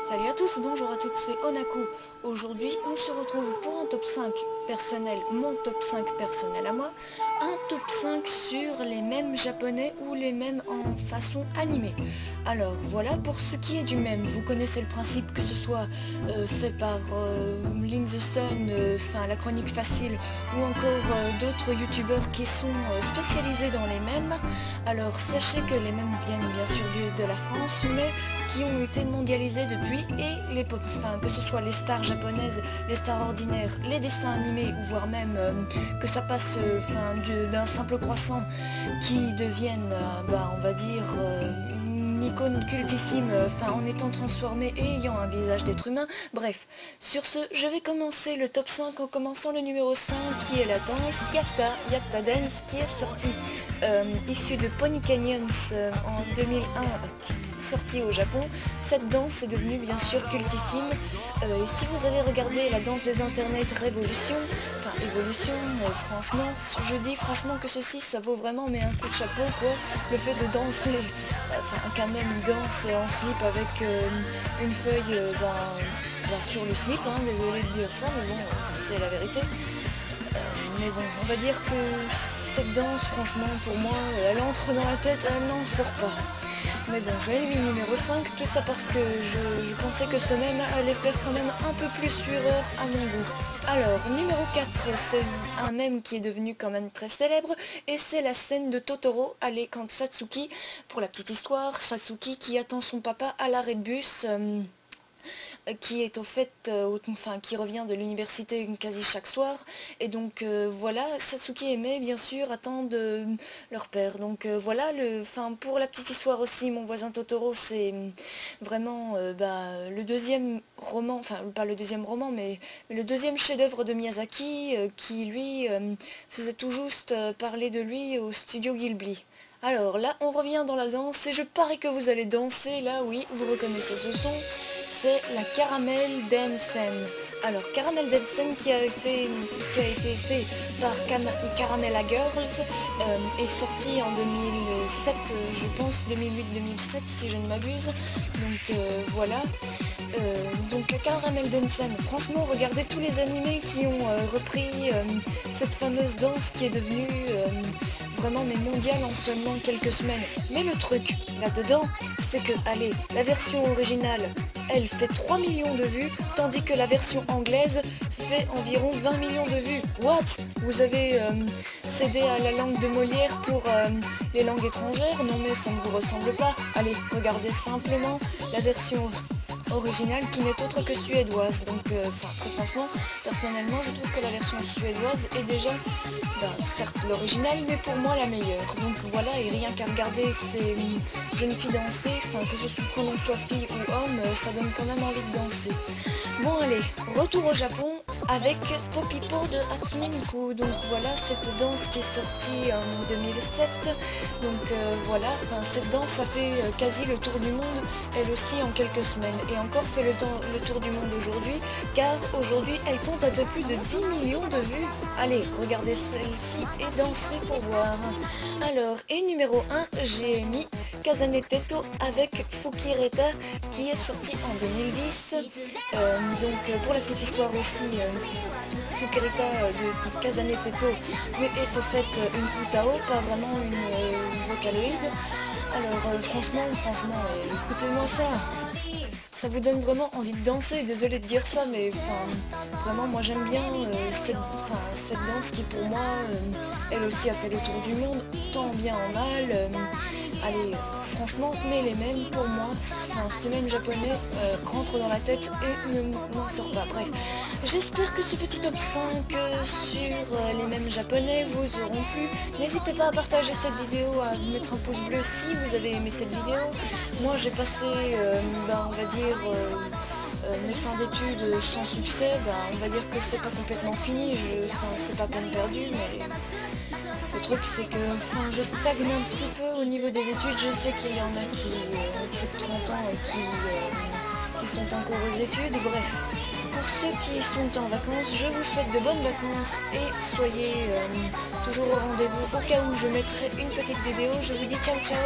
Salut à tous, bonjour à toutes, c'est Onaku. Aujourd'hui, on se retrouve pour un top 5 personnel, mon top 5 personnel à moi. Un top 5 sur les mèmes japonais ou les mèmes en façon animée. Alors voilà, pour ce qui est du mème, vous connaissez le principe, que ce soit fait par Link the Sun, la chronique facile, ou encore d'autres youtubeurs qui sont spécialisés dans les mèmes. Alors sachez que les mèmes viennent bien sûr de la France, mais qui ont été mondialisés depuis, et les que ce soit les stars japonaises, les stars ordinaires, les dessins animés, ou voire même que ça passe d'un simple croissant qui deviennent, on va dire, une icône cultissime, en étant transformé et ayant un visage d'être humain. Bref, sur ce, je vais commencer le top 5 en commençant le numéro 5 qui est la danse Yatta Dance, qui est sortie issue de Pony Canyons en 2001, sortie au Japon. Cette danse est devenue bien sûr cultissime, et si vous avez regardé la danse des internets Révolution, franchement, je dis franchement que ceci ça vaut vraiment mais un coup de chapeau quoi, le fait de danser, qu'un homme danse en slip avec une feuille sur le slip, désolé de dire ça mais bon, c'est la vérité. Mais bon, on va dire que cette danse, franchement, pour moi, elle entre dans la tête, elle n'en sort pas. Mais bon, je l'ai mis numéro 5, tout ça parce que je pensais que ce mème allait faire quand même un peu plus suiveur à mon goût. Alors, numéro 4, c'est un mème qui est devenu quand même très célèbre, et c'est la scène de Totoro à l'écran de Satsuki. Pour la petite histoire, Satsuki qui attend son papa à l'arrêt de bus, qui est au fait, qui revient de l'université quasi chaque soir, et donc voilà, Satsuki et Mei bien sûr attendent leur père, donc voilà, pour la petite histoire aussi, Mon voisin Totoro, c'est vraiment le deuxième roman, pas le deuxième roman, mais le deuxième chef-d'œuvre de Miyazaki, qui lui faisait tout juste parler de lui au studio Ghibli. Alors là, on revient dans la danse, et je parie que vous allez danser, là oui, vous reconnaissez ce son, c'est la Caramel Dansen. Alors Caramel Dansen qui a été fait par Caramella Girls, est sorti en 2007, je pense 2008-2007 si je ne m'abuse, donc voilà. Donc Caramel Dansen, franchement regardez tous les animés qui ont repris cette fameuse danse qui est devenue vraiment mondiale en seulement quelques semaines. Mais le truc là-dedans, c'est que, allez, la version originale, elle fait 3 millions de vues, tandis que la version anglaise fait environ 20 millions de vues. What? Vous avez cédé à la langue de Molière pour les langues étrangères? Non mais ça ne vous ressemble pas. Allez, regardez simplement la version originale qui n'est autre que suédoise, donc très franchement, personnellement je trouve que la version suédoise est déjà, certes l'originale, mais pour moi la meilleure. Donc voilà, et rien qu'à regarder ces jeunes filles danser, que l'on soit fille ou homme, ça donne quand même envie de danser. Bon allez, retour au Japon avec Popipo de Hatsune Miku. Donc voilà, cette danse qui est sortie en 2007, donc voilà, cette danse a fait quasi le tour du monde, elle aussi en quelques semaines, et encore fait le tour du monde aujourd'hui, car aujourd'hui elle compte un peu plus de 10 millions de vues. Allez, regardez celle-ci et dansez pour voir. Alors, et numéro 1, j'ai mis Kazane Teto avec Fukireta, qui est sorti en 2010. Donc pour la petite histoire aussi, Fukireta de Kazane Teto est au fait une Utao, pas vraiment une vocaloïde. Alors franchement, écoutez-moi ça. Ça vous donne vraiment envie de danser, désolé de dire ça, mais vraiment moi j'aime bien cette danse qui pour moi, elle aussi a fait le tour du monde, tant bien en mal. Allez, franchement, mais les mêmes pour moi, ce même japonais rentre dans la tête et ne m'en sort pas. Bref, j'espère que ce petit top 5 sur les mêmes japonais vous auront plu. N'hésitez pas à partager cette vidéo, à mettre un pouce bleu si vous avez aimé cette vidéo. Moi j'ai passé, on va dire, mes fins d'études sans succès, on va dire que c'est pas complètement fini, c'est pas peine perdue, mais le truc c'est que je stagne un petit peu au niveau des études. Je sais qu'il y en a qui ont plus de 30 ans et qui sont encore aux études. Bref, pour ceux qui sont en vacances, je vous souhaite de bonnes vacances et soyez toujours au rendez-vous au cas où je mettrai une petite vidéo. Je vous dis ciao ciao.